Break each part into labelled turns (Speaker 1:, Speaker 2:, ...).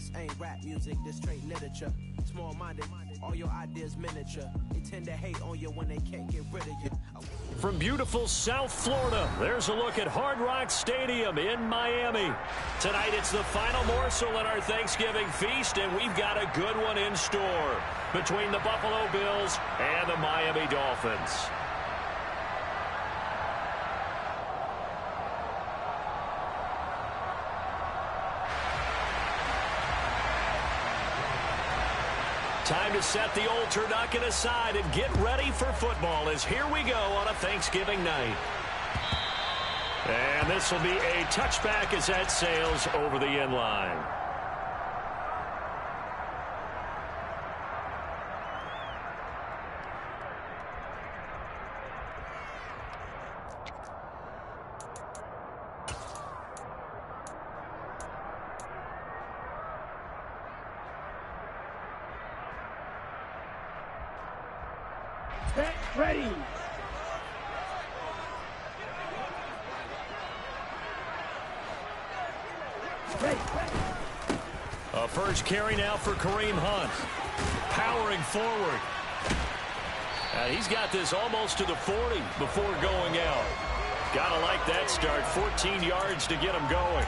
Speaker 1: This ain't rap music, this straight literature. Small-minded, all your ideas miniature. They tend to hate on you when they can't get rid of you.
Speaker 2: From beautiful South Florida, there's a look at Hard Rock Stadium in Miami. Tonight, it's the final morsel in our Thanksgiving feast, and we've got a good one in store between the Buffalo Bills and the Miami Dolphins. Time to set the old turducken aside and get ready for football as here we go on a Thanksgiving night. And this will be a touchback as that sails over the end line.
Speaker 3: Get ready.
Speaker 2: A first carry now for Kareem Hunt. Powering forward. He's got this almost to the 40 before going out. Gotta like that start. 14 yards to get him going.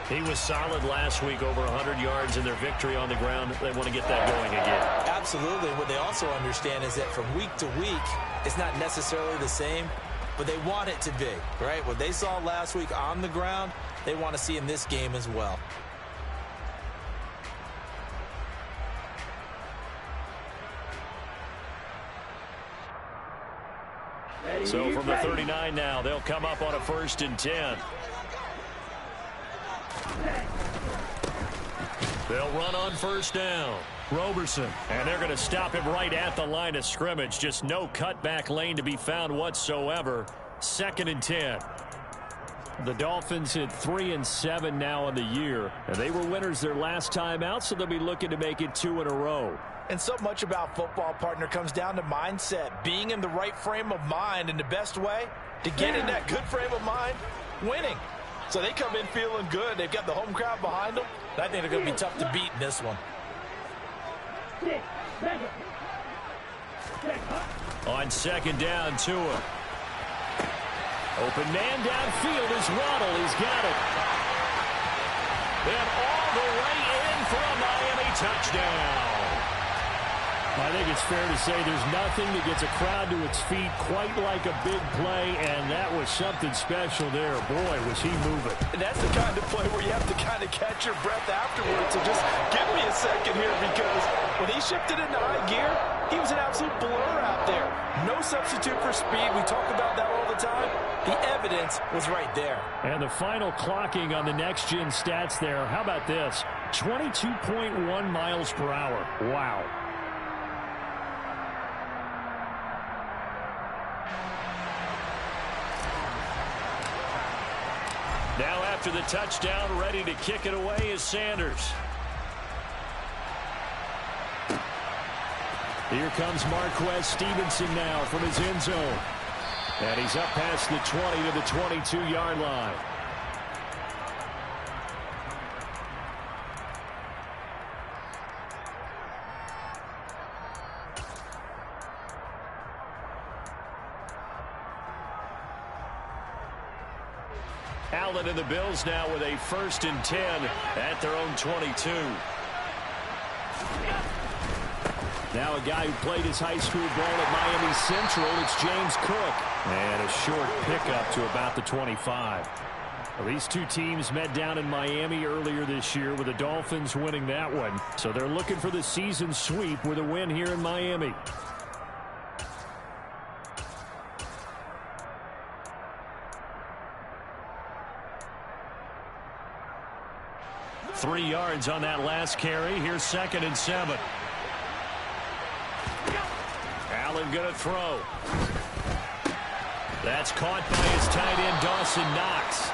Speaker 2: He was solid last week, over 100 yards in their victory on the ground. They want to get that going again.
Speaker 4: Absolutely. What they also understand is that from week to week, it's not necessarily the same, but they want it to be, right? What they saw last week on the ground, they want to see in this game as well.
Speaker 2: So from the 39 now, they'll come up on a 1st and 10. They'll run on 1st down. Roberson. And they're going to stop him right at the line of scrimmage. Just no cutback lane to be found whatsoever. 2nd and 10. The Dolphins hit 3-7 now in the year. And they were winners their last time out, so they'll be looking to make it 2 in a row.
Speaker 4: And so much about football, partner, comes down to mindset. Being in the right frame of mind, and the best way to get in that good frame of mind, winning. So they come in feeling good. They've got the home crowd behind them. I think they're going to be tough to beat in this one.
Speaker 2: On 2nd down, Tua. Open man downfield is Waddle. He's got it. And all the way in for a Miami touchdown. I think it's fair to say there's nothing that gets a crowd to its feet quite like a big play, and that was something special there. Boy, was he moving.
Speaker 4: And that's the kind of play where you have to kind of catch your breath afterwards. So just give me a second here, because when he shifted into high gear, he was an absolute blur out there. No substitute for speed. We talk about that all the time. The evidence was right there.
Speaker 2: And the final clocking on the next-gen stats there, how about this? 22.1 miles per hour. Wow. Now after the touchdown, ready to kick it away is Sanders. Here comes Marquez Stevenson now from his end zone. And he's up past the 20 to the 22-yard line. Allen and the Bills now with a 1st and 10 at their own 22. Now a guy who played his high school ball at Miami Central, it's James Cook. And a short pickup to about the 25. Well, these two teams met down in Miami earlier this year with the Dolphins winning that one. So they're looking for the season sweep with a win here in Miami. Three yards on that last carry. Here's 2nd and 7. Allen going to throw. That's caught by his tight end, Dawson Knox.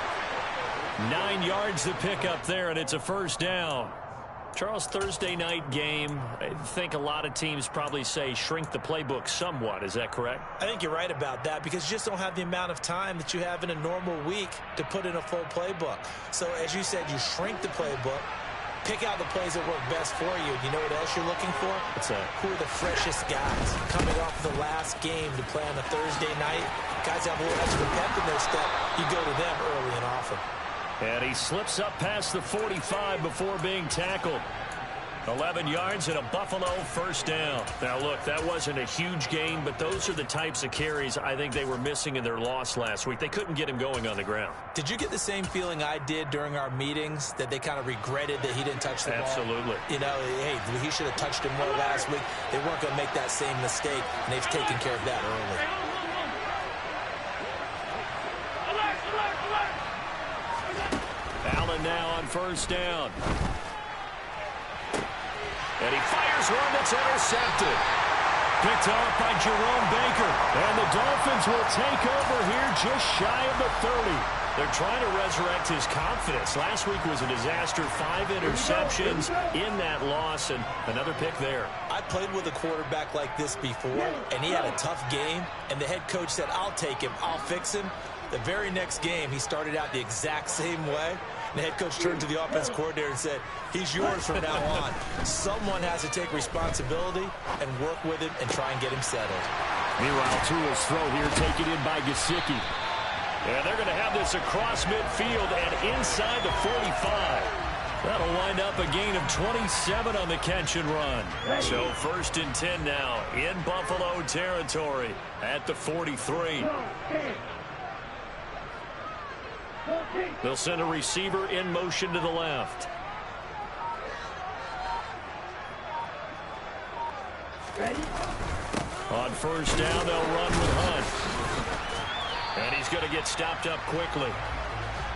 Speaker 2: 9 yards to pick up there, and it's a 1st down. Charles, Thursday night game, I think a lot of teams probably say shrink the playbook somewhat. Is that correct?
Speaker 4: I think you're right about that, because you just don't have the amount of time that you have in a normal week to put in a full playbook. So as you said, you shrink the playbook. Pick out the plays that work best for you. You know what else you're looking for?
Speaker 2: What's that?
Speaker 4: Who are the freshest guys coming off the last game to play on a Thursday night? Guys have a little extra pep in their step. You go to them early and often.
Speaker 2: And he slips up past the 45 before being tackled. 11 yards and a Buffalo first down. Now, look, that wasn't a huge gain, but those are the types of carries I think they were missing in their loss last week. They couldn't get him going on the ground.
Speaker 4: Did you get the same feeling I did during our meetings, that they kind of regretted that he didn't touch the ball?
Speaker 2: Absolutely.
Speaker 4: You know, hey, he should have touched him more last week. They weren't going to make that same mistake, and they've taken care of that early.
Speaker 2: Allen now on first down. And he fires one that's intercepted. Picked off by Jerome Baker. And the Dolphins will take over here just shy of the 30. They're trying to resurrect his confidence. Last week was a disaster. 5 interceptions in that loss, and another pick there.
Speaker 4: I played with a quarterback like this before, and he had a tough game, and the head coach said, I'll take him, I'll fix him. The very next game, he started out the exact same way. The head coach turned to the offense coordinator and said, he's yours from now on. Someone has to take responsibility and work with him and try and get him settled.
Speaker 2: Meanwhile, Tua's throw here taken in by Gesicki. And they're going to have this across midfield and inside the 45. That'll wind up a gain of 27 on the catch and run. So 1st and 10 now in Buffalo territory at the 43. They'll send a receiver in motion to the left. On first down, they'll run with Hunt. And he's going to get stopped up quickly.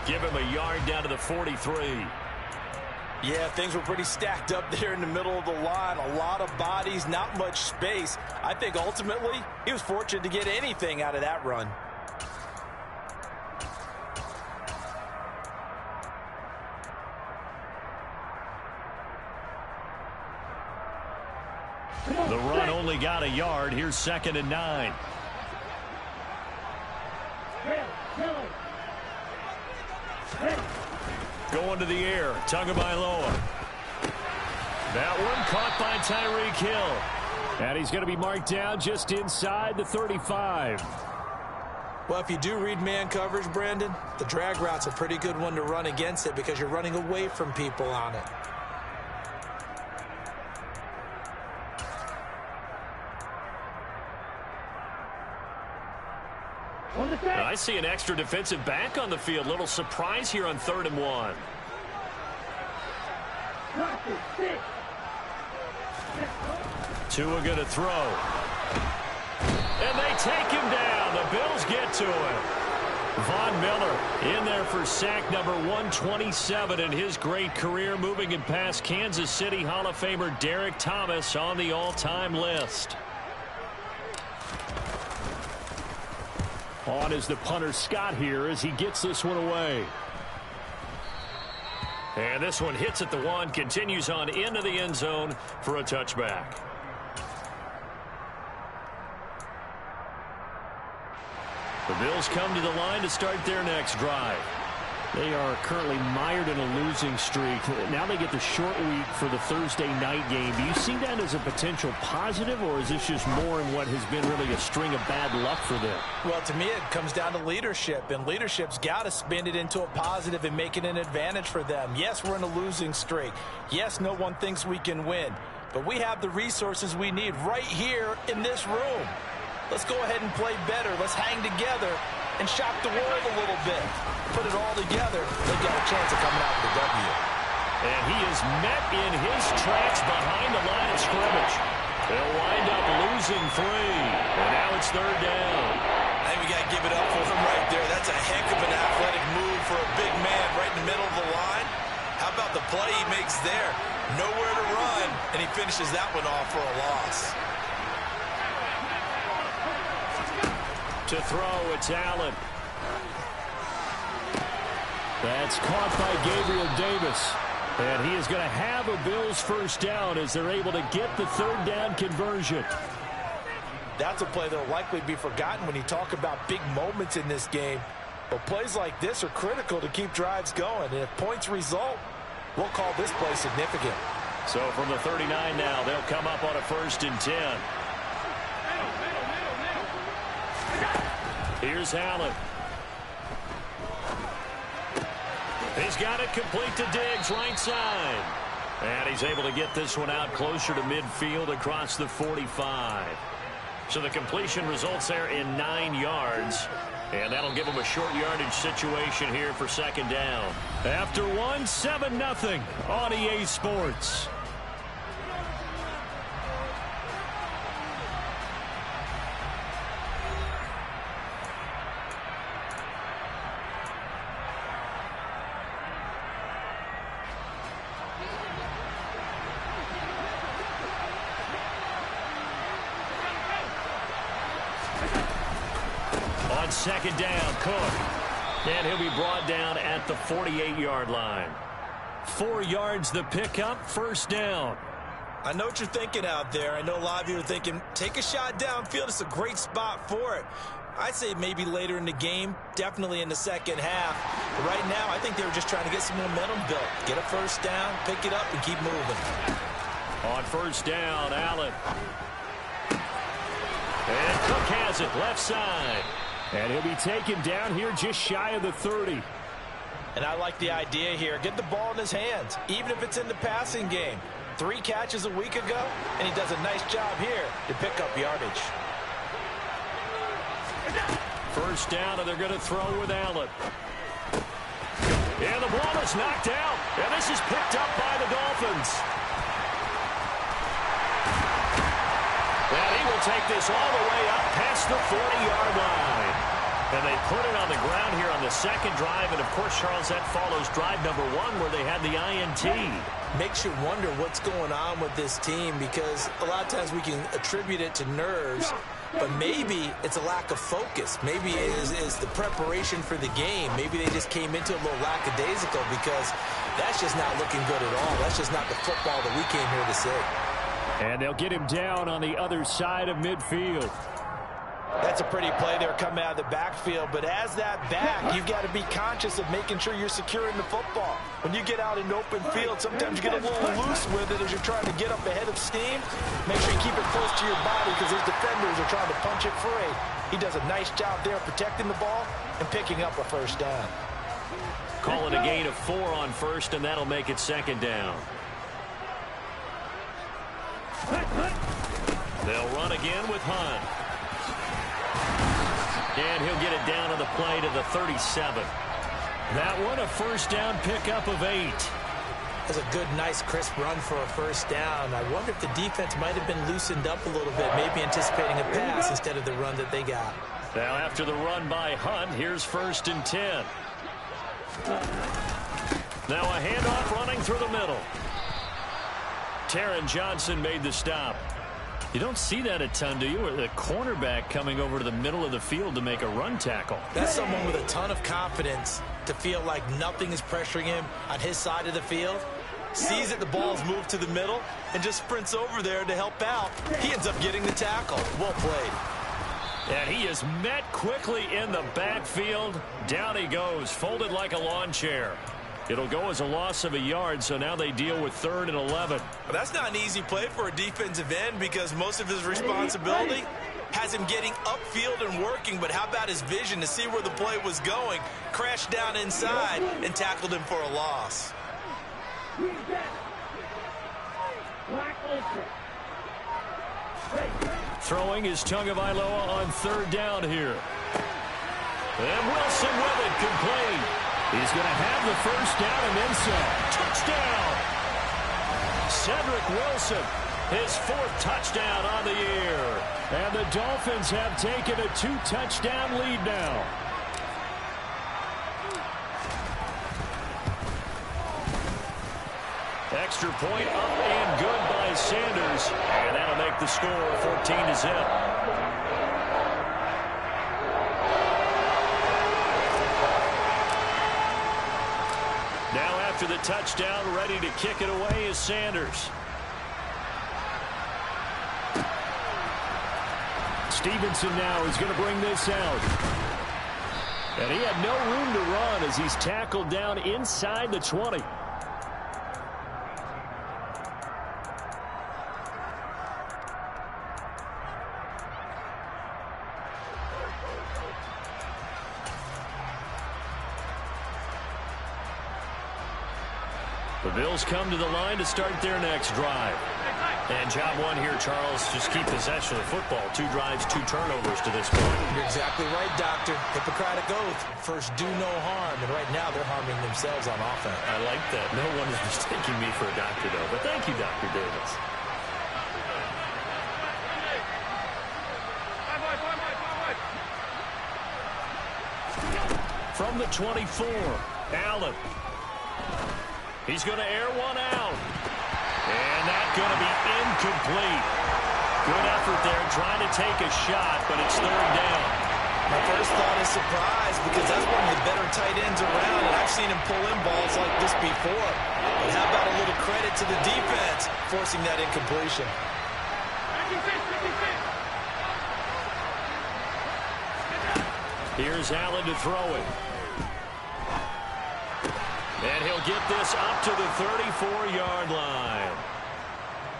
Speaker 2: Give him a yard down to the 43.
Speaker 4: Yeah, things were pretty stacked up there in the middle of the line. A lot of bodies, not much space. I think ultimately he was fortunate to get anything out of that run.
Speaker 2: The run only got a yard. Here's 2nd and 9. Going to the air. Tagovailoa. That one caught by Tyreek Hill. And he's going to be marked down just inside the 35.
Speaker 4: Well, if you do read man coverage, Brandon, the drag route's a pretty good one to run against it because you're running away from people on it.
Speaker 2: I see an extra defensive back on the field. Little surprise here on 3rd and 1. Tua going to throw. And they take him down. The Bills get to him. Von Miller in there for sack number 127 in his great career, moving it past Kansas City Hall of Famer Derek Thomas on the all-time list. On is the punter Scott here as he gets this one away. And this one hits at the 1, continues on into the end zone for a touchback. The Bills come to the line to start their next drive. They are currently mired in a losing streak. Now they get the short week for the Thursday night game. Do you see that as a potential positive, or is this just more in what has been really a string of bad luck for them?
Speaker 4: Well, to me, it comes down to leadership, and leadership's got to spin it into a positive and make it an advantage for them. Yes, we're in a losing streak. Yes, no one thinks we can win, but we have the resources we need right here in this room. Let's go ahead and play better. Let's hang together and shock the world a little bit. Put it all together, they've got a chance of coming out with a W.
Speaker 2: And he is met in his tracks behind the line of scrimmage. They'll wind up losing 3. And now it's 3rd down.
Speaker 4: I think we got to give it up for him right there. That's a heck of an athletic move for a big man right in the middle of the line. How about the play he makes there? Nowhere to run, and he finishes that one off for a loss.
Speaker 2: To throw, it's Allen. That's caught by Gabriel Davis. And he is going to have a Bills first down as they're able to get the 3rd down conversion.
Speaker 4: That's a play that will likely be forgotten when you talk about big moments in this game. But plays like this are critical to keep drives going. And if points result, We'll call this play significant.
Speaker 2: So from the 39 now, they'll come up on a 1st and 10. Here's Allen. He's got it complete to Diggs, right side. And he's able to get this one out closer to midfield across the 45. So the completion results there in 9 yards. And that'll give him a short yardage situation here for 2nd down. After one, 7-0 on EA Sports. On 2nd down, Cook. And he'll be brought down at the 48-yard line. 4 yards the pickup, 1st down.
Speaker 4: I know what you're thinking out there. I know a lot of you are thinking, take a shot downfield. It's a great spot for it. I'd say maybe later in the game, definitely in the 2nd half. But right now, I think they were just trying to get some momentum built. Get a 1st down, pick it up, and keep moving.
Speaker 2: On 1st down, Allen. And Cook has it, left side. And he'll be taken down here just shy of the 30.
Speaker 4: And I like the idea here. Get the ball in his hands, even if it's in the passing game. 3 catches a week ago, and he does a nice job here to pick up yardage.
Speaker 2: 1st down, and they're going to throw with Allen. And the ball is knocked out. And this is picked up by the Dolphins. And he will take this all the way up past the 40-yard line. And they put it on the ground here on the 2nd drive. And, of course, Charles, that follows drive number 1 where they had the INT.
Speaker 4: Makes you wonder what's going on with this team because a lot of times we can attribute it to nerves, but maybe it's a lack of focus. Maybe it is the preparation for the game. Maybe they just came into a little lackadaisical because that's just not looking good at all. That's just not the football that we came here to see.
Speaker 2: And they'll get him down on the other side of midfield.
Speaker 4: That's a pretty play there coming out of the backfield, but as that back, you've got to be conscious of making sure you're securing the football. When you get out in open field, sometimes you get a little loose with it as you're trying to get up ahead of steam. Make sure you keep it close to your body because those defenders are trying to punch it free. He does a nice job there protecting the ball and picking up a 1st down.
Speaker 2: Call it a gain of 4 on 1st, and that'll make it 2nd down. They'll run again with Hunt. And he'll get it down on the play to the 37. That one a 1st down pickup of 8.
Speaker 4: That's a good, nice, crisp run for a 1st down. I wonder if the defense might have been loosened up a little bit, maybe anticipating a pass instead of the run that they got.
Speaker 2: Now after the run by Hunt, here's 1st and 10. Now a handoff running through the middle. Taron Johnson made the stop. You don't see that a ton, do you? Or the cornerback coming over to the middle of the field to make a run tackle.
Speaker 4: That's someone with a ton of confidence to feel like nothing is pressuring him on his side of the field. Sees that the ball's moved to the middle and just sprints over there to help out. He ends up getting the tackle. Well played.
Speaker 2: And he is met quickly in the backfield. Down he goes, folded like a lawn chair. It'll go as a loss of a yard, so now they deal with 3rd and 11.
Speaker 4: Well, that's not an easy play for a defensive end because most of his responsibility has him getting upfield and working, but how about his vision to see where the play was going, crashed down inside, and tackled him for a loss.
Speaker 2: Throwing is Tagovailoa on 3rd down here. And Wilson with it, complete. He's going to have the 1st down and then some. Touchdown! Cedric Wilson, his 4th touchdown on the year. And the Dolphins have taken a 2-touchdown lead now. Extra point up and good by Sanders. And that'll make the score 14-0. Now after the touchdown, ready to kick it away is Sanders. Stevenson now is going to bring this out. And he had no room to run as he's tackled down inside the 20. Bills come to the line to start their next drive. And job one here, Charles, just keep possession of the football. 2 drives, 2 turnovers to this point.
Speaker 4: You're exactly right, Doctor. Hippocratic oath. First, do no harm. And right now, they're harming themselves on offense.
Speaker 2: I like that. No one is mistaking me for a doctor, though. But thank you, Dr. Davis. From the 24, Allen. He's going to air one out. And that's going to be incomplete. Good effort there, trying to take a shot, but it's 3rd down.
Speaker 4: My first thought is surprise, because that's one of the better tight ends around, and I've seen him pull in balls like this before. But how about a little credit to the defense forcing that incompletion?
Speaker 2: Here's Allen to throw it. And he'll get this up to the 34-yard line.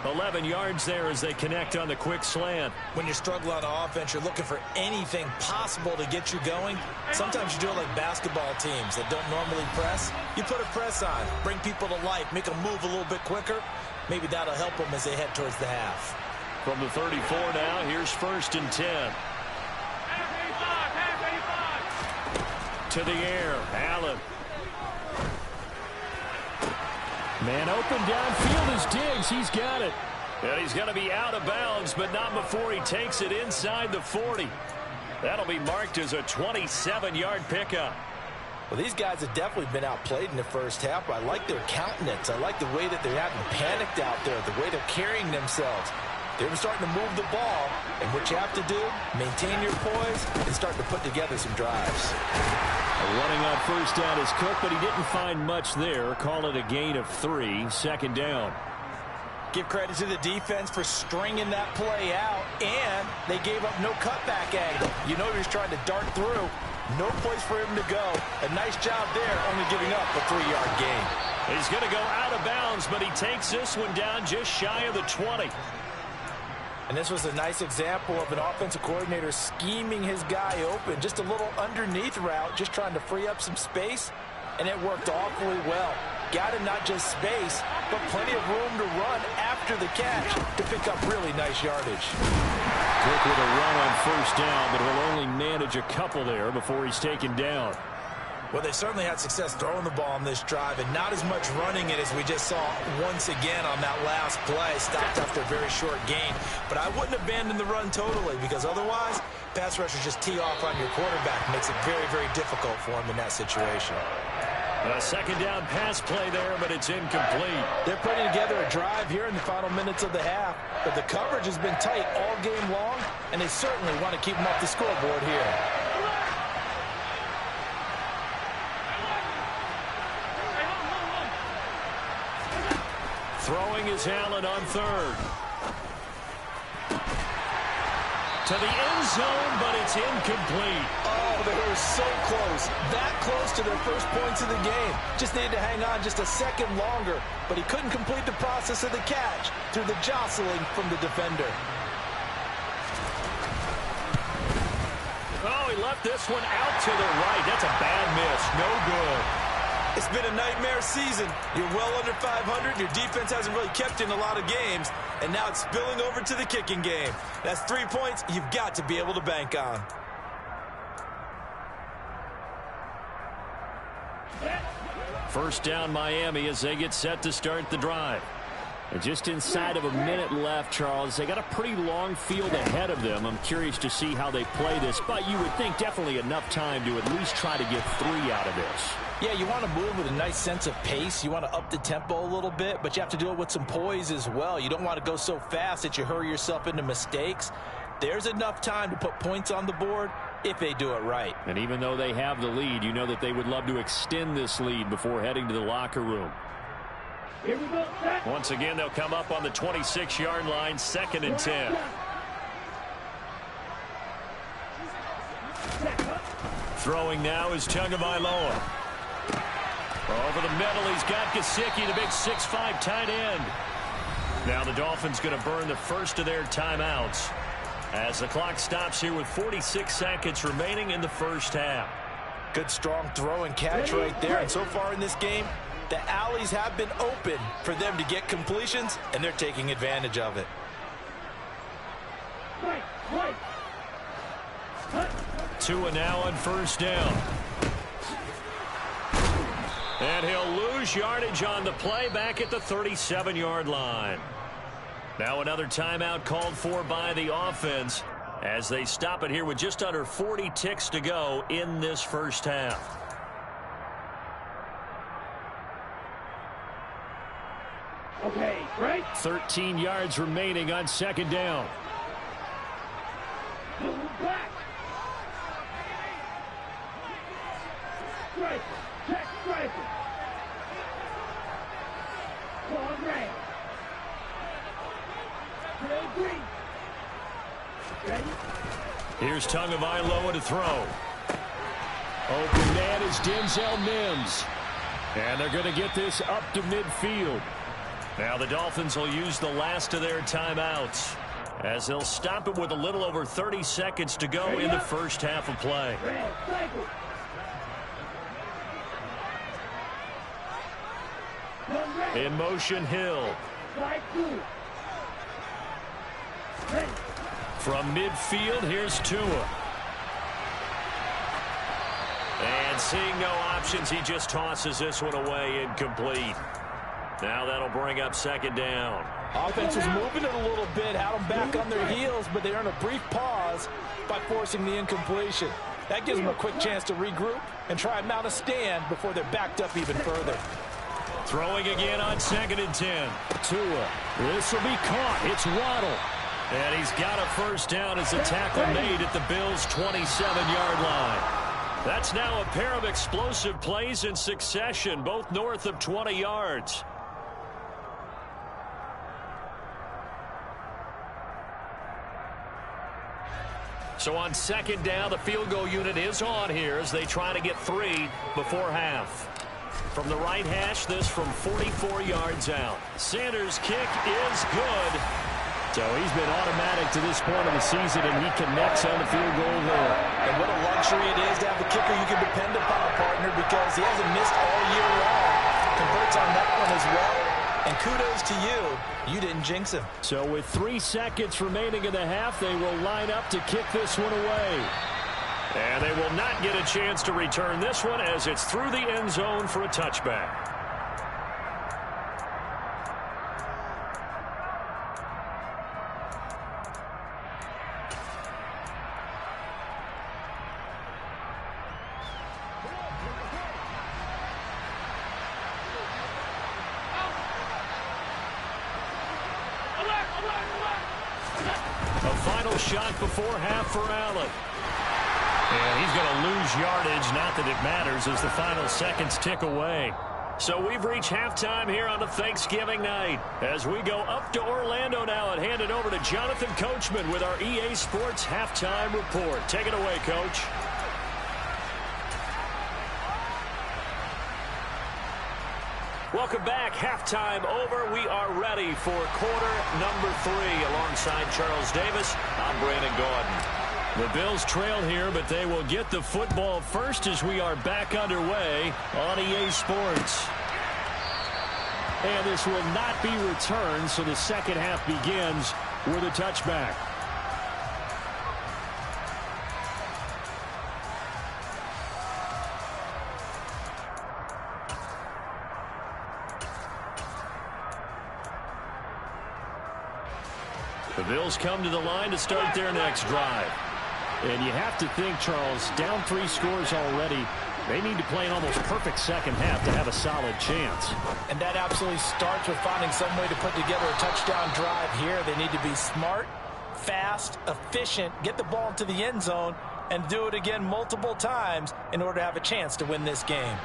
Speaker 2: 11 yards there as they connect on the quick slant.
Speaker 4: When you struggle on offense, you're looking for anything possible to get you going. Sometimes you do it like basketball teams that don't normally press. You put a press on, bring people to life, make them move a little bit quicker. Maybe that'll help them as they head towards the half.
Speaker 2: From the 34 now, here's 1st and 10. To the air, Allen. Man open downfield is Diggs. He's got it. And he's going to be out of bounds, but not before he takes it inside the 40. That'll be marked as a 27-yard pickup.
Speaker 4: Well, these guys have definitely been outplayed in the first half. I like their countenance. I like the way that they're acting panicked out there, the way they're carrying themselves. They're starting to move the ball, and what you have to do, maintain your poise and start to put together some drives.
Speaker 2: Running on 1st down is Cook, but he didn't find much there. Call it a gain of 3, 2nd down.
Speaker 4: Give credit to the defense for stringing that play out, and they gave up no cutback angle. You know he was trying to dart through. No place for him to go. A nice job there, only giving up a 3-yard gain.
Speaker 2: He's going to go out of bounds, but he takes this one down just shy of the 20.
Speaker 4: And this was a nice example of an offensive coordinator scheming his guy open. Just a little underneath route, just trying to free up some space, and it worked awfully well. Got him not just space, but plenty of room to run after the catch to pick up really nice yardage.
Speaker 2: Cook with a run on 1st down, but he'll only manage a couple there before he's taken down.
Speaker 4: Well, they certainly had success throwing the ball on this drive, and not as much running it as we just saw once again on that last play. Stopped after a very short gain. But I wouldn't abandon the run totally, because otherwise, pass rushers just tee off on your quarterback. Makes it very, very difficult for him in that situation.
Speaker 2: A 2nd down pass play there, but it's incomplete.
Speaker 4: They're putting together a drive here in the final minutes of the half, but the coverage has been tight all game long, and they certainly want to keep them off the scoreboard here.
Speaker 2: Throwing is Allen on 3rd. To the end zone, but it's incomplete.
Speaker 4: Oh, they were so close. That close to their first points of the game. Just needed to hang on just a second longer, but he couldn't complete the process of the catch through the jostling from the defender.
Speaker 2: Oh, he left this one out to the right. That's a bad miss. No good.
Speaker 4: It's been a nightmare season. You're well under 500. Your defense hasn't really kept you in a lot of games, and now it's spilling over to the kicking game. That's 3 points you've got to be able to bank on.
Speaker 2: First down Miami as they get set to start the drive. And just inside of a minute left, Charles. They got a pretty long field ahead of them. I'm curious to see how they play this, but you would think definitely enough time to at least try to get 3 out of this.
Speaker 4: Yeah, you want to move with a nice sense of pace. You want to up the tempo a little bit, but you have to do it with some poise as well. You don't want to go so fast that you hurry yourself into mistakes. There's enough time to put points on the board if they do it right.
Speaker 2: And even though they have the lead, you know that they would love to extend this lead before heading to the locker room.
Speaker 3: Here we go.
Speaker 2: Once again, they'll come up on the 26-yard line, 2nd and 10. Throwing now is Tagovailoa. Over the middle, he's got Gesicki, the big 6'5" tight end. Now the Dolphins going to burn the first of their timeouts as the clock stops here with 46 seconds remaining in the first half.
Speaker 4: Good strong throw and catch right there. And so far in this game, The alleys have been open for them to get completions, and they're taking advantage of it.
Speaker 2: Tua now on first down. And he'll lose yardage on the play back at the 37-yard line. Now another timeout called for by the offense as they stop it here with just under 40 ticks to go in this first half.
Speaker 3: Okay, right.
Speaker 2: 13 yards remaining on second down.
Speaker 3: Move back. Striker. Check striker. Long range. Play green. Ready?
Speaker 2: Here's Tagovailoa to throw. Open man is Denzel Mims. And they're going to get this up to midfield. Now the Dolphins will use the last of their timeouts as they'll stop it with a little over 30 seconds to go in the first half of play. In motion, Hill. From midfield, here's Tua. And seeing no options, he just tosses this one away incomplete. Now that'll bring up second down.
Speaker 4: Offense was moving it a little bit, had them back on their heels, but they earned a brief pause by forcing the incompletion. That gives them a quick chance to regroup and try and mount a stand before they're backed up even further.
Speaker 2: Throwing again on 2nd and 10. Tua. This will be caught. It's Waddle. And he's got a first down as the tackle made at the Bills' 27-yard line. That's now a pair of explosive plays in succession, both north of 20 yards. So on second down, the field goal unit is on here as they try to get 3 before half. From the right hash, this from 44 yards out. Sanders' kick is good. So he's been automatic to this point of the season, and he connects on the field goal there.
Speaker 4: And what a luxury it is to have a kicker you can depend upon, partner, because he hasn't missed all year long. Converts on that one as well. And kudos to you. You didn't jinx him.
Speaker 2: So with 3 seconds remaining in the half, they will line up to kick this one away. And they will not get a chance to return this one as it's through the end zone for a touchback. A final shot before half for Allen. And he's going to lose yardage, not that it matters, as the final seconds tick away. So we've reached halftime here on a Thanksgiving night. As we go up to Orlando now and hand it over to Jonathan Coachman with our EA Sports Halftime Report. Take it away, Coach. Welcome back. Halftime over. We are ready for quarter number 3. Alongside Charles Davis, I'm Brandon Gordon. The Bills trail here, but they will get the football first as we are back underway on EA Sports. And this will not be returned, so the second half begins with a touchback. The Bills come to the line to start their next drive. And you have to think, Charles, down 3 scores already, they need to play an almost perfect second half to have a solid chance.
Speaker 4: And that absolutely starts with finding some way to put together a touchdown drive here. They need to be smart, fast, efficient, get the ball into the end zone, and do it again multiple times in order to have a chance to win this game.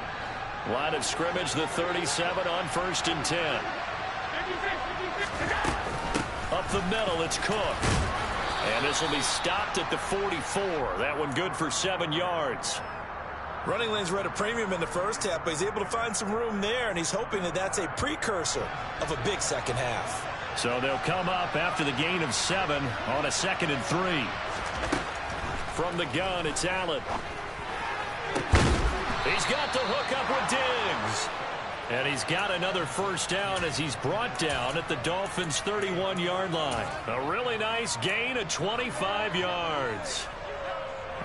Speaker 2: Line of scrimmage, the 37 on 1st and 10. Up the middle, it's Cook. And this will be stopped at the 44. That one good for 7 yards.
Speaker 4: Running lanes were at a premium in the first half, but he's able to find some room there, and he's hoping that that's a precursor of a big second half.
Speaker 2: So they'll come up after the gain of 7 on a 2nd and 3. From the gun, it's Allen. He's got the hook up with Diggs. And he's got another first down as he's brought down at the Dolphins' 31-yard line. A really nice gain of 25 yards.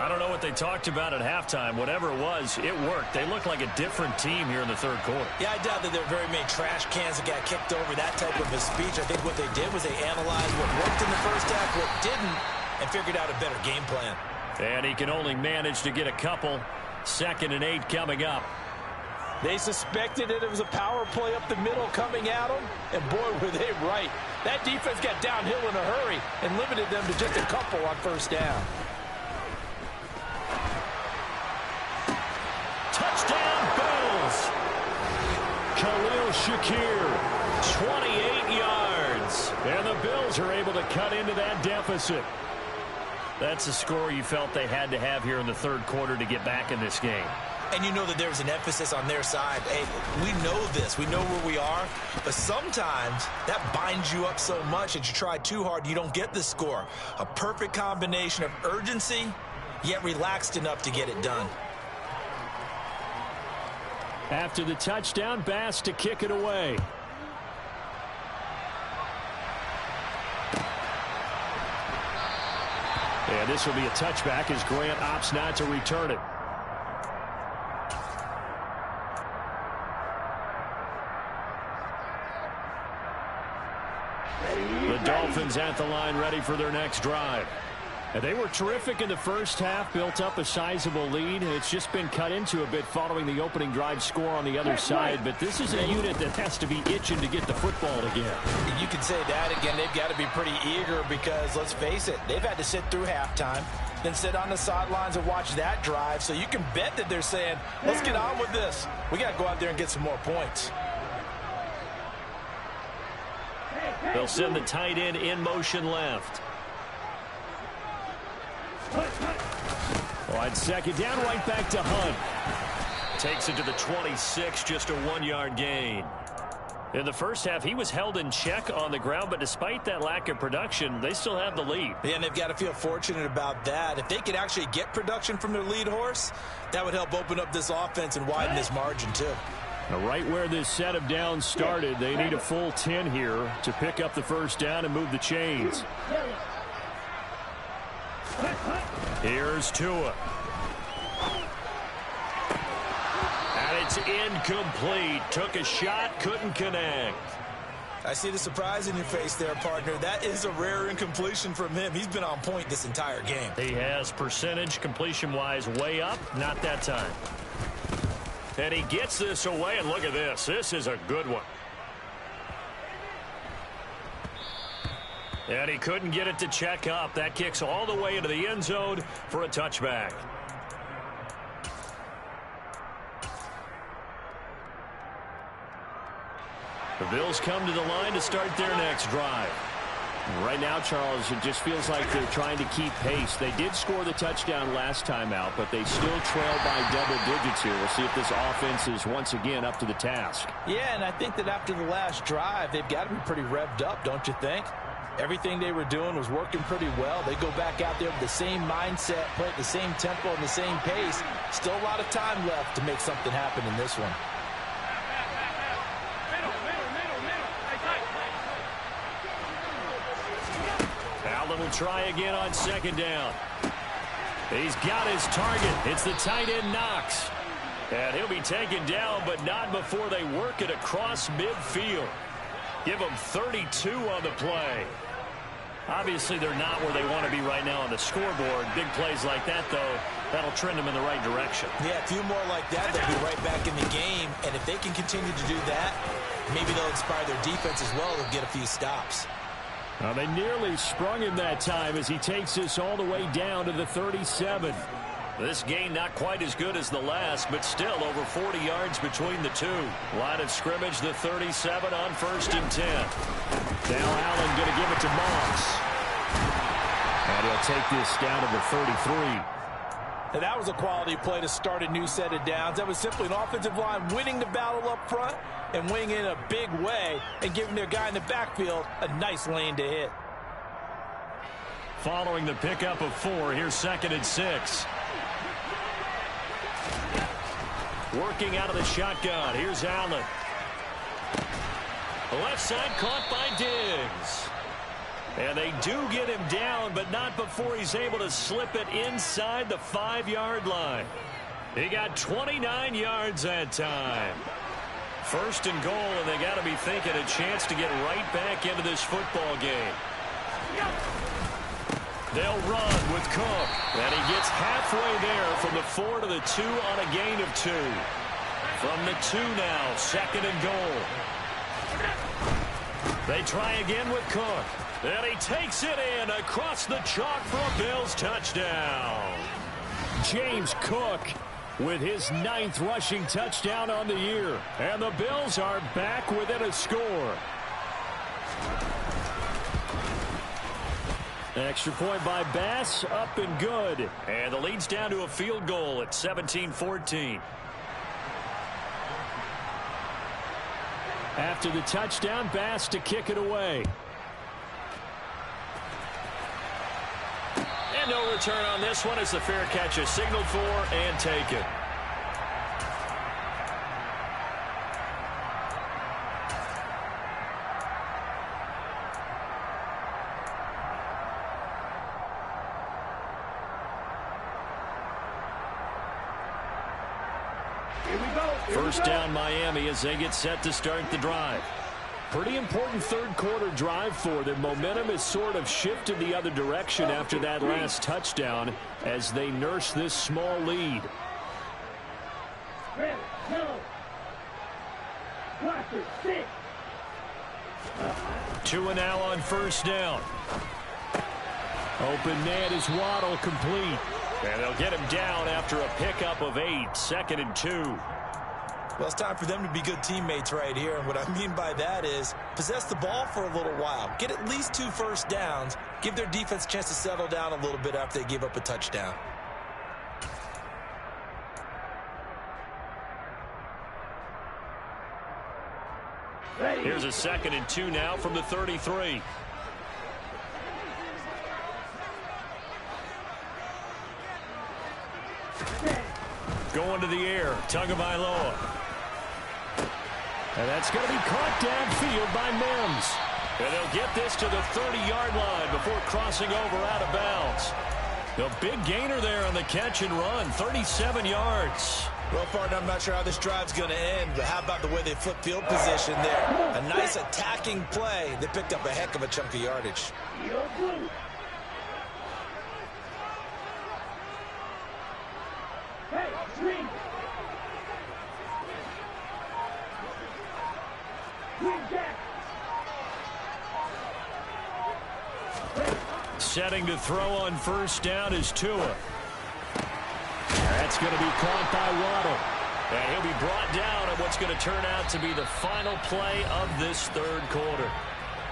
Speaker 2: I don't know what they talked about at halftime. Whatever it was, it worked. They look like a different team here in the third quarter.
Speaker 4: Yeah, I doubt that there are very many trash cans that got kicked over, that type of a speech. I think what they did was they analyzed what worked in the first half, what didn't, and figured out a better game plan.
Speaker 2: And he can only manage to get a couple. 2nd and 8 coming up.
Speaker 4: They suspected that it was a power play up the middle coming at them, and boy, were they right. That defense got downhill in a hurry and limited them to just a couple on first down.
Speaker 2: Touchdown, Bills. Khalil Shakir, 28 yards. And the Bills are able to cut into that deficit. That's the score you felt they had to have here in the third quarter to get back in this game.
Speaker 4: And you know that there was an emphasis on their side. Hey, we know this. We know where we are. But sometimes that binds you up so much that you try too hard, you don't get the score. A perfect combination of urgency, yet relaxed enough to get it done.
Speaker 2: After the touchdown, Bass to kick it away. And this will be a touchback as Grant opts not to return it. The Dolphins at the line ready for their next drive. And they were terrific in the first half, built up a sizable lead. It's just been cut into a bit following the opening drive score on the other side. But this is a unit that has to be itching to get the football again.
Speaker 4: You can say that again. They've got to be pretty eager because, let's face it, they've had to sit through halftime, then sit on the sidelines and watch that drive. So you can bet that they're saying, let's get on with this. We got to go out there and get some more points.
Speaker 2: They'll send the tight end in motion left. Wide 2nd down, right back to Hunt. Takes it to the 26, just a 1-yard gain. In the first half, he was held in check on the ground, but despite that lack of production, they still have the lead.
Speaker 4: Yeah, and they've got to feel fortunate about that. If they could actually get production from their lead horse, that would help open up this offense and widen this margin too.
Speaker 2: Now, right where this set of downs started, they need a full 10 here to pick up the first down and move the chains. Here's Tua. And it's incomplete. Took a shot, couldn't connect.
Speaker 4: I see the surprise in your face there, partner. That is a rare incompletion from him. He's been on point this entire game.
Speaker 2: He has percentage completion-wise way up. Not that time. And he gets this away, and look at this. This is a good one. And he couldn't get it to check up. That kicks all the way into the end zone for a touchback. The Bills come to the line to start their next drive. Right now, Charles, it just feels like they're trying to keep pace. They did score the touchdown last time out, but they still trail by double digits here. We'll see if this offense is once again up to the task.
Speaker 4: Yeah, and I think that after the last drive, they've got to be pretty revved up, don't you think? Everything they were doing was working pretty well. They go back out there with the same mindset, play at the same tempo and the same pace. Still a lot of time left to make something happen in this one.
Speaker 2: Allen will try again on 2nd down. He's got his target. It's the tight end Knox. And he'll be taken down, but not before they work it across midfield. Give them 32 on the play. Obviously, they're not where they want to be right now on the scoreboard. Big plays like that, though, that'll trend them in the right direction.
Speaker 4: Yeah, a few more like that, they'll be right back in the game. And if they can continue to do that, maybe they'll inspire their defense as well. They'll get a few stops.
Speaker 2: Well, they nearly sprung him that time as he takes this all the way down to the 37. This gain not quite as good as the last, but still over 40 yards between the two. Line of scrimmage, the 37 on 1st and 10. Now Allen going to give it to Moss. And he'll take this down to the 33.
Speaker 4: And that was a quality play to start a new set of downs. That was simply an offensive line winning the battle up front and winning in a big way and giving their guy in the backfield a nice lane to hit.
Speaker 2: Following the pickup of 4, here's 2nd and 6. Working out of the shotgun. Here's Allen. Left side caught by Diggs. And they do get him down, but not before he's able to slip it inside the 5-yard line. He got 29 yards that time. First and goal, and they got to be thinking a chance to get right back into this football game. They'll run with Cook, and he gets halfway there from the 4 to the 2 on a gain of 2. From the 2 now, second and goal. They try again with Cook, and he takes it in across the chalk for a Bills touchdown. James Cook with his 9th rushing touchdown on the year. And the Bills are back within a score. Extra point by Bass, up and good. And the lead's down to a field goal at 17-14. After the touchdown, Bass to kick it away. And no return on this one as the fair catch is signaled for and taken. First down Miami as they get set to start the drive. Pretty important third quarter drive for them. Momentum has sort of shifted the other direction after that last touchdown as they nurse this small lead. 2 and now on first down. Open man is Waddle complete. And they'll get him down after a pickup of 8, 2nd and 2.
Speaker 4: Well, it's time for them to be good teammates right here. And what I mean by that is possess the ball for a little while. Get at least 2 first downs. Give their defense a chance to settle down a little bit after they give up a touchdown.
Speaker 2: Here's a 2nd and 2 now from the 33. Going to the air, Tagovailoa. And that's going to be caught downfield by Mims. And they'll get this to the 30-yard line before crossing over out of bounds. The big gainer there on the catch and run, 37 yards.
Speaker 4: Well, partner, I'm not sure how this drive's going to end, but how about the way they flip field position there? A nice attacking play. They picked up a heck of a chunk of yardage.
Speaker 2: Setting to throw on first down is Tua. That's going to be caught by Waddle. And he'll be brought down on what's going to turn out to be the final play of this third quarter.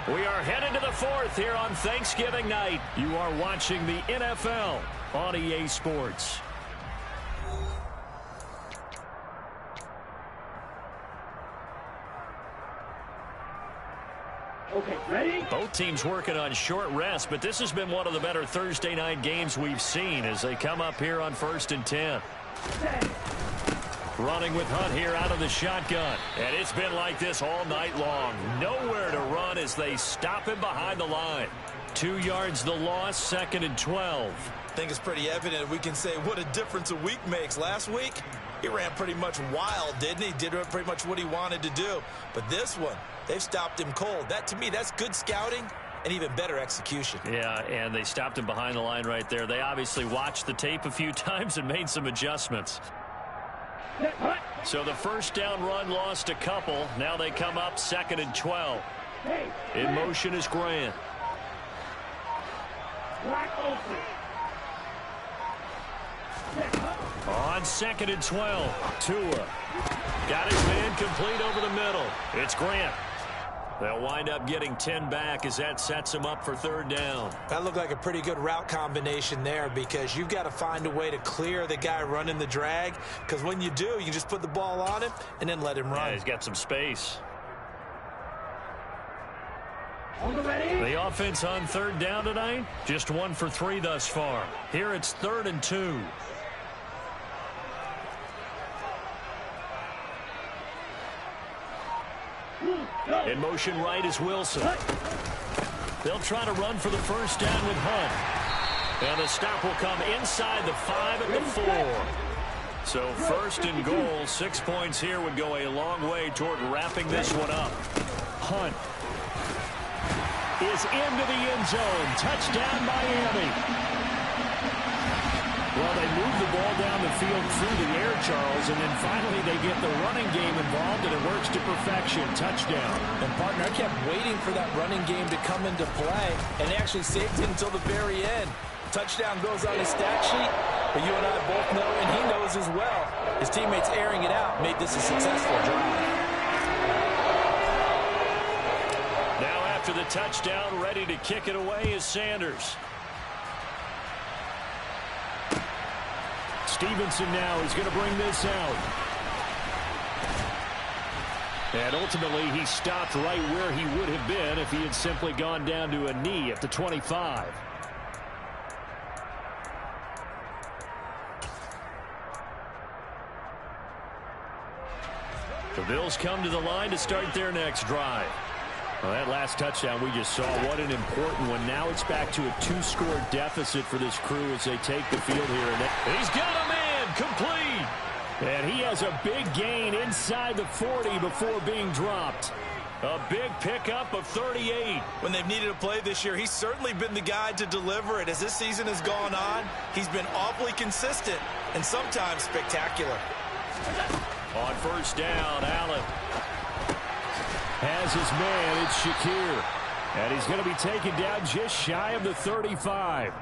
Speaker 2: We are headed to the 4th here on Thanksgiving night. You are watching the NFL on EA Sports.
Speaker 3: Okay, ready?
Speaker 2: Both teams working on short rest, but this has been one of the better Thursday night games we've seen as they come up here on 1st and 10. Running with Hunt here out of the shotgun. And it's been like this all night long. Nowhere to run as they stop him behind the line. 2 yards the loss, 2nd and 12.
Speaker 4: I think it's pretty evident we can say what a difference a week makes. Last week, he ran pretty much wild, didn't he? Did pretty much what he wanted to do. But this one, they've stopped him cold. That, to me, that's good scouting and even better execution.
Speaker 2: Yeah, and they stopped him behind the line right there. They obviously watched the tape a few times and made some adjustments. So the first down run lost a couple. Now they come up 2nd and 12. In motion is Grant. On 2nd and 12, Tua got his man complete over the middle. It's Grant. They'll wind up getting 10 back as that sets him up for 3rd down.
Speaker 4: That looked like a pretty good route combination there because you've got to find a way to clear the guy running the drag, because when you do, you just put the ball on him and then let him run.
Speaker 2: Yeah, he's got some space.
Speaker 3: The
Speaker 2: offense on 3rd down tonight, just 1 for 3 thus far. Here it's 3rd and 2. In motion right is Wilson. They'll try to run for the first down with Hunt. And the stop will come inside the 5 at the 4. So first and goal, 6 points here would go a long way toward wrapping this one up. Hunt is into the end zone. Touchdown, Miami. Well, they move the ball down the field through the air, Charles, and then finally they get the running game involved, and it works to perfection. Touchdown.
Speaker 4: And, partner, I kept waiting for that running game to come into play, and they actually saved it until the very end. Touchdown goes on his stat sheet, but you and I both know, and he knows as well, his teammates airing it out made this a successful drive.
Speaker 2: Now after the touchdown, ready to kick it away is Sanders. Stevenson now is going to bring this out. And ultimately, he stopped right where he would have been if he had simply gone down to a knee at the 25. The Bills come to the line to start their next drive. Well, that last touchdown we just saw, what an important one. Now it's back to a 2-score deficit for this crew as they take the field here. And he's got a man complete. And he has a big gain inside the 40 before being dropped. A big pickup of 38.
Speaker 4: When they've needed a play this year, he's certainly been the guy to deliver it. As this season has gone on, he's been awfully consistent and sometimes spectacular.
Speaker 2: On first down, Allen has his man. It's Shakir. And he's going to be taken down just shy of the 35.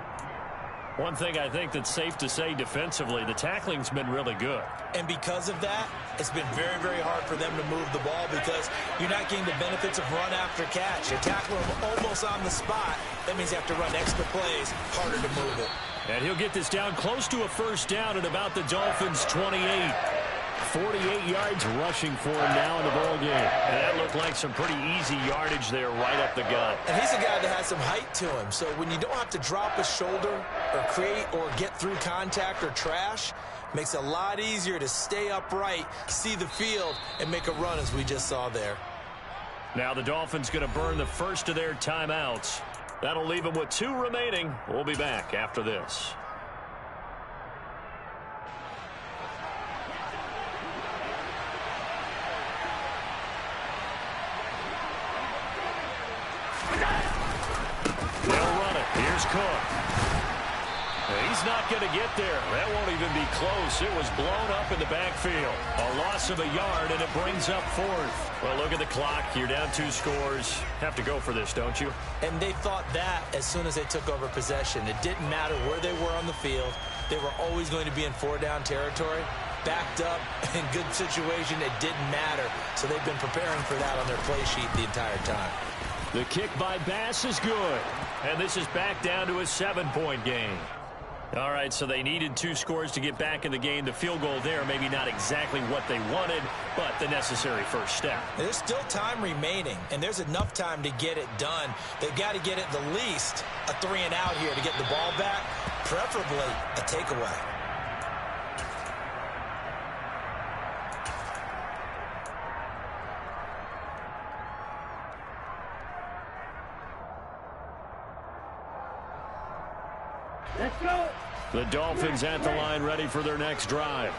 Speaker 2: One thing I think that's safe to say defensively, the tackling's been really good.
Speaker 4: And because of that, it's been very, very hard for them to move the ball because you're not getting the benefits of run after catch. You're tackling them almost on the spot. That means you have to run extra plays, harder to move it.
Speaker 2: And he'll get this down close to a first down at about the Dolphins' 28. 48 yards rushing for him now in the ball game. And that looked like some pretty easy yardage there right up the gut.
Speaker 4: And he's a guy that has some height to him. So when you don't have to drop a shoulder or create or get through contact or trash, makes it a lot easier to stay upright, see the field, and make a run as we just saw there.
Speaker 2: Now the Dolphins going to burn the first of their timeouts. That'll leave them with 2 remaining. We'll be back after this. They'll run it. Here's Cook. He's not going to get there. That won't even be close. It was blown up in the backfield. A loss of a yard, and it brings up 4th. Well, look at the clock. You're down 2 scores. Have to go for this, don't you?
Speaker 4: And they thought that as soon as they took over possession. It didn't matter where they were on the field. They were always going to be in 4-down territory. Backed up, in good situation, it didn't matter. So they've been preparing for that on their play sheet the entire time.
Speaker 2: The kick by Bass is good. And this is back down to a 7-point game. All right, so they needed 2 scores to get back in the game. The field goal there, maybe not exactly what they wanted, but the necessary first step.
Speaker 4: There's still time remaining, and there's enough time to get it done. They've got to get at the least a 3-and-out here to get the ball back, preferably a takeaway.
Speaker 3: Let's go.
Speaker 2: The Dolphins at the line ready for their next drive.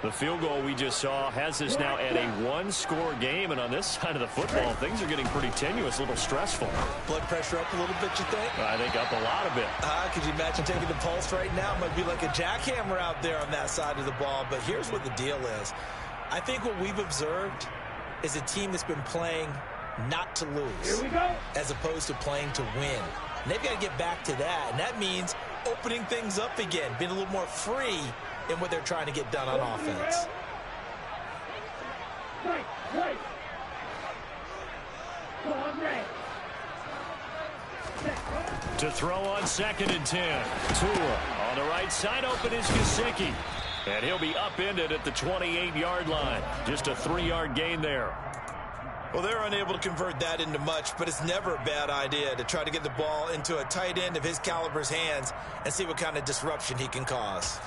Speaker 2: The field goal we just saw has us now at a 1-score game, and on this side of the football, things are getting pretty tenuous, a little stressful.
Speaker 4: Blood pressure up a little bit, you think?
Speaker 2: I think up a lot of it.
Speaker 4: Could you imagine taking the pulse right now? It might be like a jackhammer out there on that side of the ball, but here's what the deal is. I think what we've observed is a team that's been playing not to lose.
Speaker 3: Here we go.
Speaker 4: As opposed to playing to win. And they've got to get back to that, and that means opening things up again, being a little more free in what they're trying to get done on offense.
Speaker 3: Right. Go on, Ray.
Speaker 2: To throw on 2nd and 10. Tua on the right side, open is Gesicki. And he'll be upended at the 28-yard line. Just a 3-yard gain there.
Speaker 4: Well, they're unable to convert that into much, but it's never a bad idea to try to get the ball into a tight end of his caliber's hands and see what kind of disruption he can cause.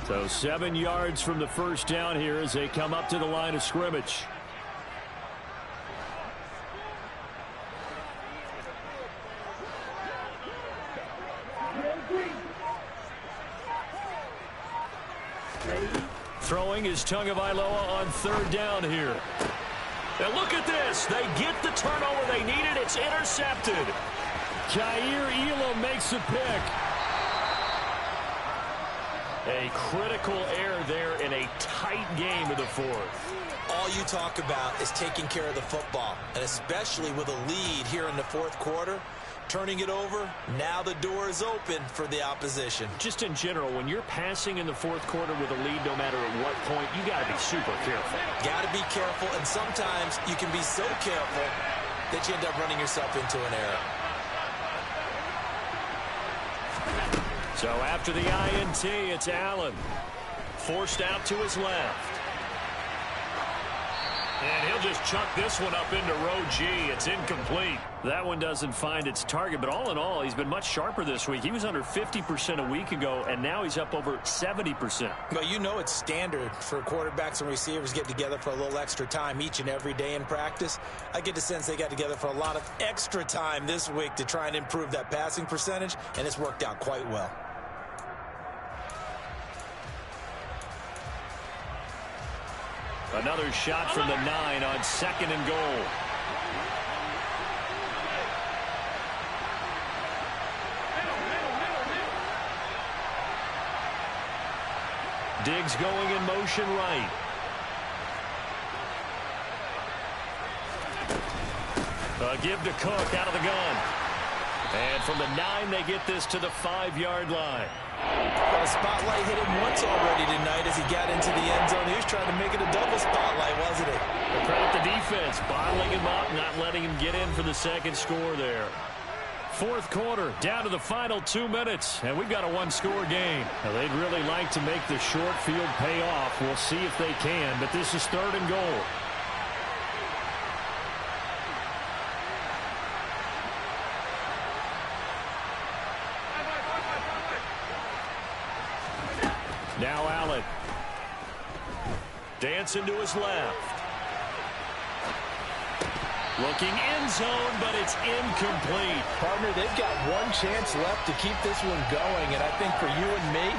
Speaker 2: So 7 yards from the first down here as they come up to the line of scrimmage. Throwing is Tagovailoa on third down here. And look at this. They get the turnover they needed. It's intercepted. Jair Elam makes a pick. A critical error there in a tight game of the fourth.
Speaker 4: All you talk about is taking care of the football, and especially with a lead here in the fourth quarter. Turning it over, now the door is open for the opposition.
Speaker 2: Just in general, when you're passing in the fourth quarter with a lead, no matter at what point, you got to be super careful.
Speaker 4: Got to be careful, and sometimes you can be so careful that you end up running yourself into an error.
Speaker 2: So after the INT, it's Allen. Forced out to his left. And he'll just chuck this one up into row G. It's incomplete. That one doesn't find its target, but all in all, he's been much sharper this week. He was under 50% a week ago, and now he's up over 70%.
Speaker 4: Well, you know it's standard for quarterbacks and receivers get together for a little extra time each and every day in practice. I get the sense they got together for a lot of extra time this week to try and improve that passing percentage, and it's worked out quite well.
Speaker 2: Another shot from the 9 on 2nd and goal. Diggs going in motion right. A give to Cook out of the gun. And from the 9, they get this to the 5-yard line.
Speaker 4: Well, the spotlight hit him once already tonight as he got into the end zone. He was trying to make it a double spotlight, wasn't he?
Speaker 2: But credit the defense, bottling him up, not letting him get in for the second score there. Fourth quarter, down to the final 2 minutes, and we've got a one-score game. Now, they'd really like to make the short field pay off. We'll see if they can, but this is 3rd and goal. Now Allen. Dancing to his left. Looking end zone, but it's incomplete.
Speaker 4: Partner, they've got one chance left to keep this one going, and I think for you and me,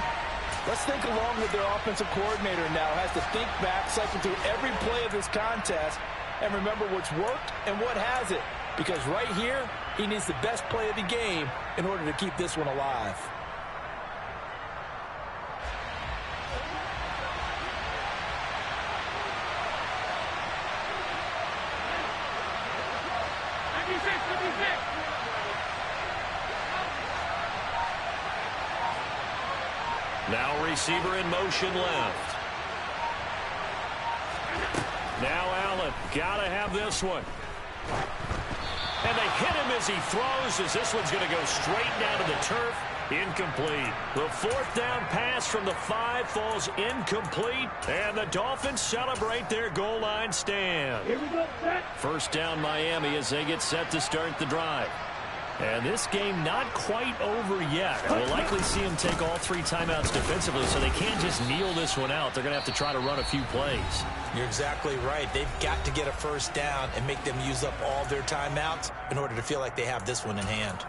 Speaker 4: let's think along with their offensive coordinator now. Has to think back, cycle through every play of this contest, and remember what's worked and what hasn't. Because right here, he needs the best play of the game in order to keep this one alive.
Speaker 2: Now receiver in motion left. Now Allen. Gotta have this one. And they hit him as he throws, as this one's going to go straight down to the turf. Incomplete. The 4th down pass from the 5 falls incomplete. And the Dolphins celebrate their goal line stand.
Speaker 3: Here we go, set.
Speaker 2: First down Miami as they get set to start the drive. And this game not quite over yet. We'll likely see them take all 3 timeouts defensively, so they can't just kneel this one out. They're going to have to try to run a few plays.
Speaker 4: You're exactly right. They've got to get a first down and make them use up all their timeouts in order to feel like they have this one in hand.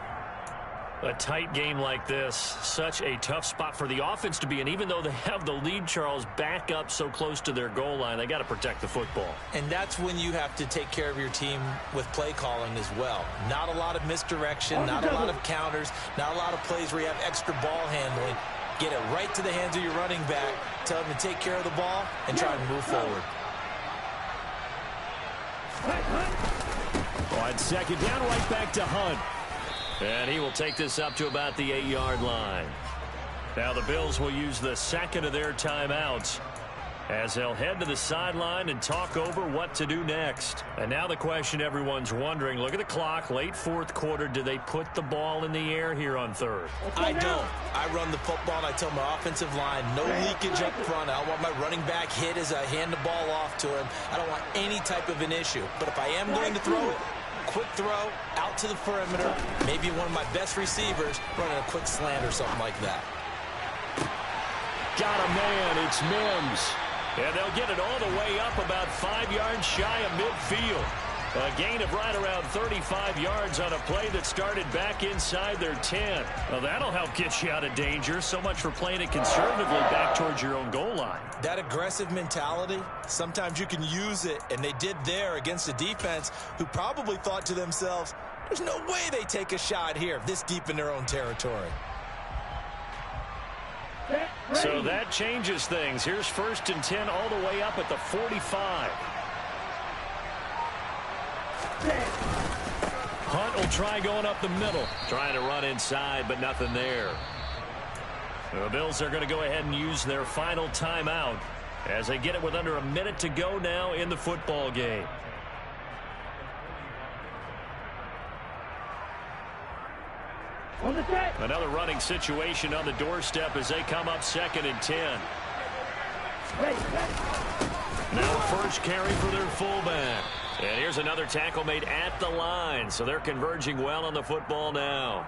Speaker 2: A tight game like this, such a tough spot for the offense to be in. Even though they have the lead, Charles, back up so close to their goal line, they got to protect the football.
Speaker 4: And that's when you have to take care of your team with play calling as well. Not a lot of misdirection, not a lot of counters, not a lot of plays where you have extra ball handling. Get it right to the hands of your running back, tell him to take care of the ball, and try and move forward.
Speaker 2: On 2nd down, right back to Hunt. And he will take this up to about the 8-yard line. Now the Bills will use the 2nd of their timeouts as they'll head to the sideline and talk over what to do next. And now the question everyone's wondering, look at the clock, late 4th quarter, do they put the ball in the air here on 3rd?
Speaker 4: I don't. I run the football and I tell my offensive line, no leakage up front. I don't want my running back hit as I hand the ball off to him. I don't want any type of an issue. But if I am going to throw it, quick throw out to the perimeter, maybe one of my best receivers running a quick slant or something like that.
Speaker 2: got a man. It's Mims. And they'll get it all the way up about 5 yards shy of midfield. A gain of right around 35 yards on a play that started back inside their 10. Well, that'll help get you out of danger. So much for playing it conservatively back towards your own goal line.
Speaker 4: That aggressive mentality, sometimes you can use it, and they did there against a defense who probably thought to themselves, there's no way they take a shot here this deep in their own territory.
Speaker 2: So that changes things. Here's 1st and 10 all the way up at the 45. Hunt will try going up the middle. Trying to run inside, but nothing there. The Bills are going to go ahead and use their final timeout as they get it with under a minute to go now in the football game. Another running situation on the doorstep as they come up 2nd and 10. Now first carry for their fullback. And here's another tackle made at the line, so they're converging well on the football now.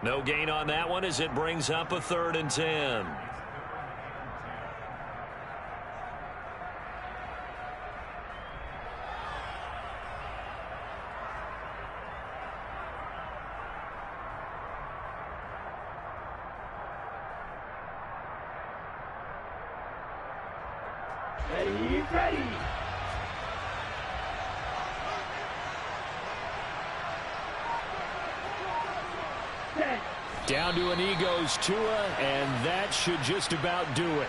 Speaker 2: No gain on that one as it brings up a 3rd and 10.
Speaker 3: Ready.
Speaker 2: Down to an knee goes Tua, and that should just about do it.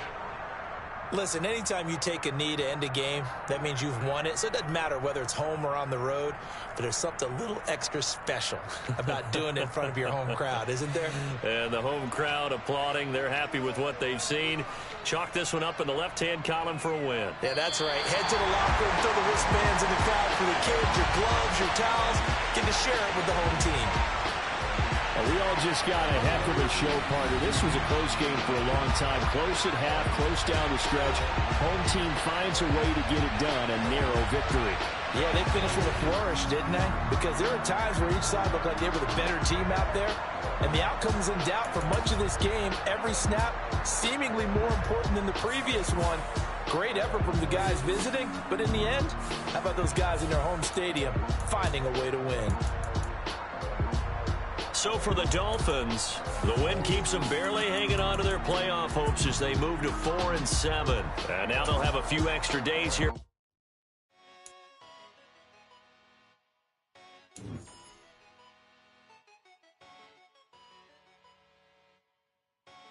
Speaker 4: Listen, anytime you take a knee to end a game, that means you've won it. So it doesn't matter whether it's home or on the road, but there's something a little extra special about doing it in front of your home crowd, isn't there?
Speaker 2: And the home crowd applauding. They're happy with what they've seen. Chalk this one up in the left-hand column for a win.
Speaker 4: Yeah, that's right. Head to the locker room, throw the wristbands in the crowd for the kids, your gloves, your towels. Get to share it with the home team.
Speaker 2: We all just got a heck of a show, partner. This was a close game for a long time. Close at half, close down the stretch. Home team finds a way to get it done, a narrow victory.
Speaker 4: Yeah, they finished with a flourish, didn't they? Because there were times where each side looked like they were the better team out there. And the outcome was in doubt for much of this game. Every snap seemingly more important than the previous one. Great effort from the guys visiting. But in the end, how about those guys in their home stadium finding a way to win?
Speaker 2: So for the Dolphins, the win keeps them barely hanging on to their playoff hopes as they move to 4-7. And now they'll have a few extra days here.